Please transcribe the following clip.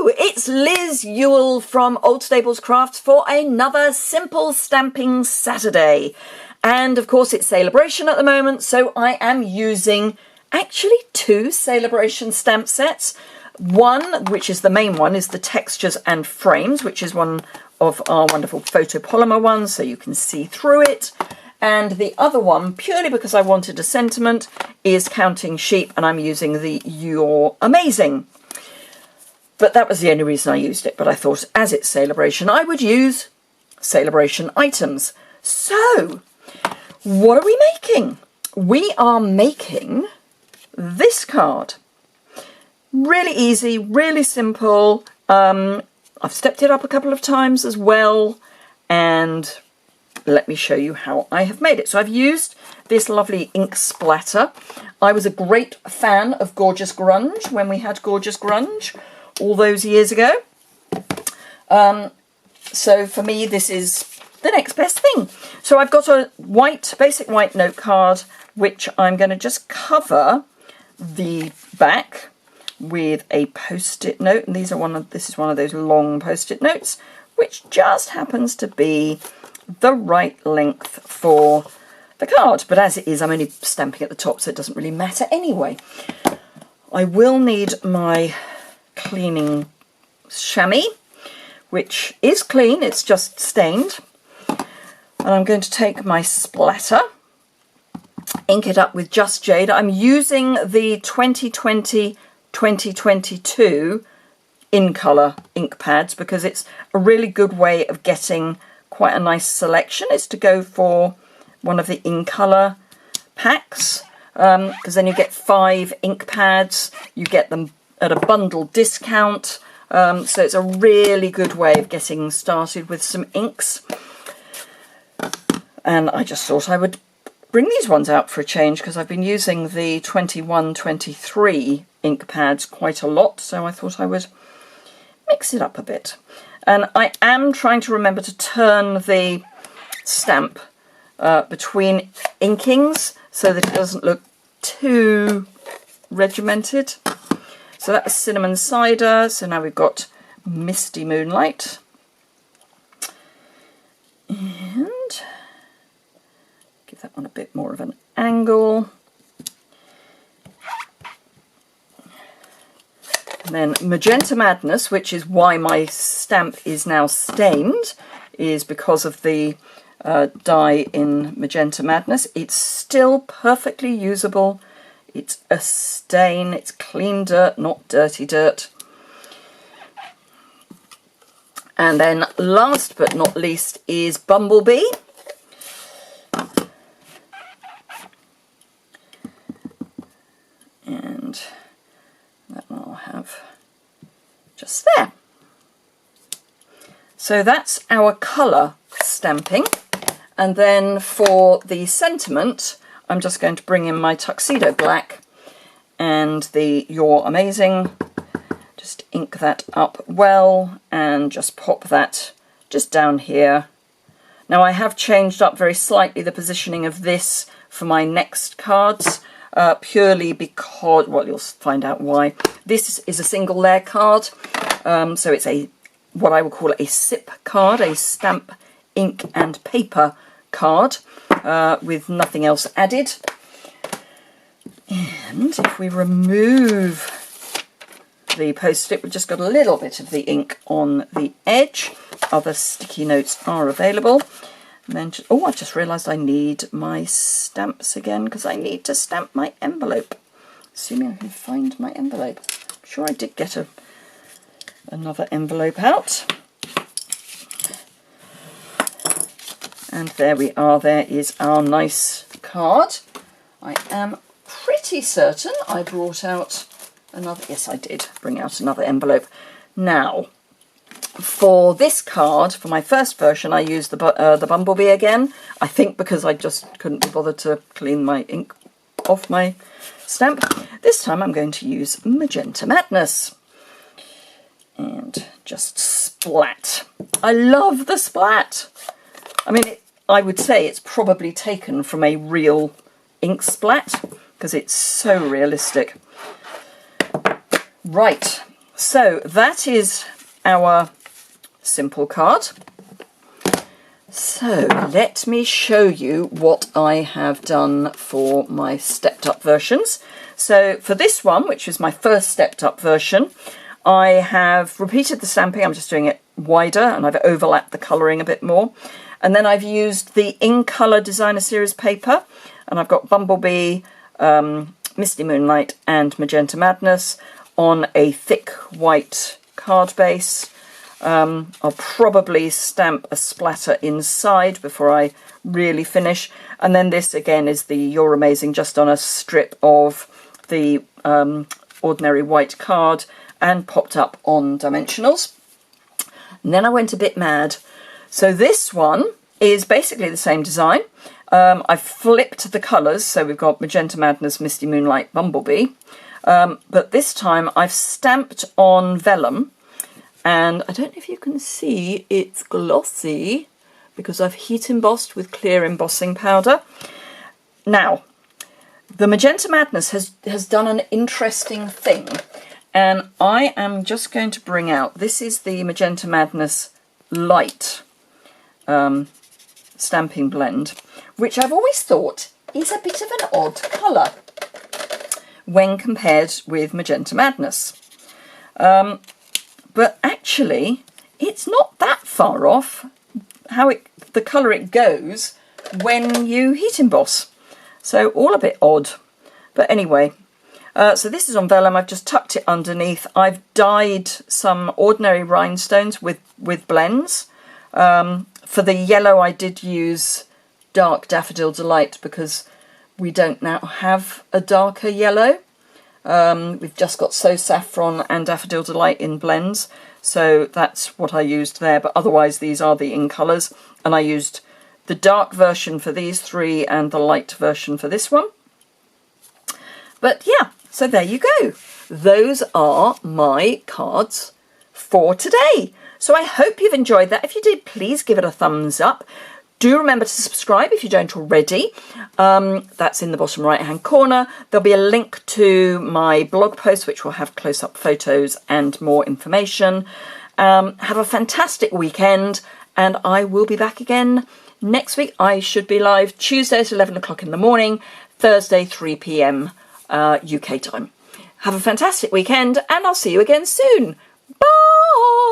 It's Liz Yuille from Old Stables Crafts for another Simple Stamping Saturday. And of course it's Sale-a-Bration at the moment, so I am using actually two Sale-a-Bration stamp sets. One, which is the main one, is the Textures and Frames, which is one of our wonderful photopolymer ones, so you can see through it. And the other one, purely because I wanted a sentiment, is Counting Sheep, and I'm using the You're Amazing. But that was the only reason I used it. But I thought, as it's Sale-a-Bration, I would use Sale-a-Bration items. So, what are we making? We are making this card. Really easy, really simple. I've stepped it up a couple of times as well. And let me show you how I have made it. So I've used this lovely ink splatter. I was a great fan of Gorgeous Grunge when we had Gorgeous Grunge all those years ago. So for me, this is the next best thing. So I've got a basic white note card, which I'm going to just cover the back with a post-it note. And this is one of those long post-it notes, which just happens to be the right length for the card. But as it is, I'm only stamping at the top, so it doesn't really matter anyway. I will need my cleaning chamois, which is clean, it's just stained. And I'm going to take my splatter, ink it up with Just Jade. I'm using the 2020-2022 in colour ink pads because it's a really good way of getting quite a nice selection, is to go for one of the in colour packs, because then you get 5 ink pads, you get them at a bundle discount, so it's a really good way of getting started with some inks. And I just thought I would bring these ones out for a change because I've been using the 21-23 ink pads quite a lot, so I thought I would mix it up a bit. And I am trying to remember to turn the stamp between inkings so that it doesn't look too regimented. So that was Cinnamon Cider, so now we've got Misty Moonlight. And give that one a bit more of an angle. And then Magenta Madness, which is why my stamp is now stained, is because of the dye in Magenta Madness. It's still perfectly usable. It's a stain, it's clean dirt, not dirty dirt. And then last but not least is Bumblebee. And that one I'll have just there. So that's our colour stamping. And then for the sentiment, I'm just going to bring in my Tuxedo Black and the You're Amazing. Just ink that up well and just pop that just down here. Now I have changed up very slightly the positioning of this for my next cards, purely because, well, you'll find out why. This is a single layer card, so it's what I would call a SIP card, a stamp, ink and paper card, with nothing else added. And if we remove the post-it, we've just got a little bit of the ink on the edge. Other sticky notes are available. And then I just realised I need my stamps again because I need to stamp my envelope. Assuming I can find my envelope. I'm sure I did get another envelope out. And there we are, there is our nice card. I am pretty certain I brought out another, yes I did bring out another envelope. Now, for this card, for my first version, I used the Bumblebee again. I think because I just couldn't be bothered to clean my ink off my stamp. This time I'm going to use Magenta Madness. And just splat. I love the splat. I mean, I would say it's probably taken from a real ink splat because it's so realistic. Right, So that is our simple card. So let me show you what I have done for my stepped up versions. So for this one, which was my first stepped up version, I have repeated the stamping. I'm just doing it wider and I've overlapped the colouring a bit more. And then I've used the In Colour Designer Series paper, and I've got Bumblebee, Misty Moonlight and Magenta Madness on a thick white card base. I'll probably stamp a splatter inside before I really finish. And then this again is the You're Amazing, just on a strip of the ordinary white card and popped up on dimensionals. And then I went a bit mad. So this one is basically the same design. I've flipped the colours, so we've got Magenta Madness, Misty Moonlight, Bumblebee. But this time I've stamped on vellum. And I don't know if you can see, it's glossy because I've heat embossed with clear embossing powder. Now, the Magenta Madness has done an interesting thing, and I am just going to bring out, this is the Magenta Madness Light stamping blend, which I've always thought is a bit of an odd colour when compared with Magenta Madness. But actually, it's not that far off the colour it goes when you heat emboss. So all a bit odd. But anyway, so this is on vellum. I've just tucked it underneath. I've dyed some ordinary rhinestones with blends. For the yellow, I did use dark Daffodil Delight because we don't now have a darker yellow. We've just got So Saffron and Daffodil Delight in blends, so that's what I used there, but otherwise these are the in colours, and I used the dark version for these three and the light version for this one. But yeah, so there you go. Those are my cards for today. So I hope you've enjoyed that. If you did, please give it a thumbs up. Do remember to subscribe if you don't already. That's in the bottom right hand corner. There'll be a link to my blog post which will have close-up photos and more information. Have a fantastic weekend, and I will be back again next week. I should be live Tuesday at 11 o'clock in the morning, Thursday 3 p.m. UK time. Have a fantastic weekend, and I'll see you again soon. Bye!